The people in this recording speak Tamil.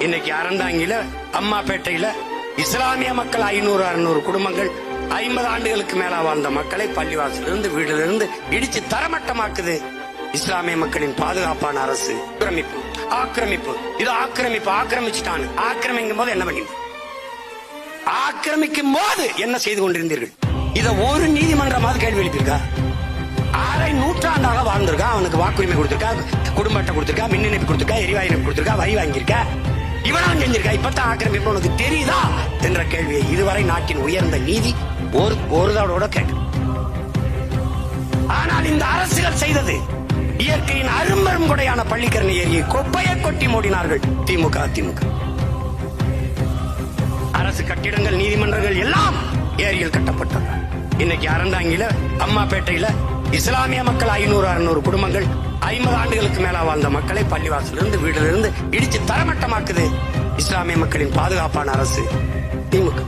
இன்னைக்கு அறந்தாங்கில அம்மாப்பேட்டையில இஸ்லாமிய மக்கள் 500-600 குடும்பங்கள் 50 ஆண்டுகளுக்கு மேல வாழ்ந்த மக்களை பள்ளிவாசலிருந்து வீட்டிலிருந்து இடிச்சு தரமட்டமாக்குது இஸ்லாமிய மக்களின் பாதுகாப்பான அரசு. ஆக்கிரமிப்பு இது ஆக்கிரமிச்சுட்டான். ஆக்கிரமிக்கும் போது என்ன பண்ணி ஆக்கிரமிக்கும் போது என்ன செய்து கொண்டிருந்தீர்கள்? இத ஒரு நீதிமன்றமாவது கேள்வி எழுப்பியிருக்கா? அரை நூற்றாண்டாக வாழ்ந்திருக்கா, அவனுக்கு வாக்குரிமை கொடுத்திருக்கா, குடும்ப அட்டை கொடுத்திருக்கா, மின் இணைப்பு கொடுத்திருக்கா, எரிவாயு இணைப்பு கொடுத்திருக்கா, வரி வாங்கியிருக்கா, இவனும் செஞ்சிருக்கா. இப்பதான் ஆக்கிரமிப்பு உனக்கு தெரியுதா என்ற கேள்வியை இதுவரை நாட்டின் உயர்ந்த நீதி ஒரு தடவோட கேட்க. ஆனால் இந்த அரசுகள் செய்தது இயற்கையின் அரும்பெரும் கொடையான பள்ளிக்கரணை ஏரியை கொப்பையை கொட்டி மூடினார்கள் திமுக அதிமுக. அரசு கட்டிடங்கள், நீதிமன்றங்கள் எல்லாம் ஏரியில் கட்டப்பட்டன. இன்னைக்கு அறந்தாங்கில அம்மாப்பேட்டையில இஸ்லாமிய மக்கள் 500-600 குடும்பங்கள் 50 ஆண்டுகளுக்கு மேல வாழ்ந்த மக்களை பள்ளிவாசலிருந்து வீட்டிலிருந்து இடிச்சு தரமட்டமாக்குது இஸ்லாமிய மக்களின் பாதுகாப்பான அரசு திமுக.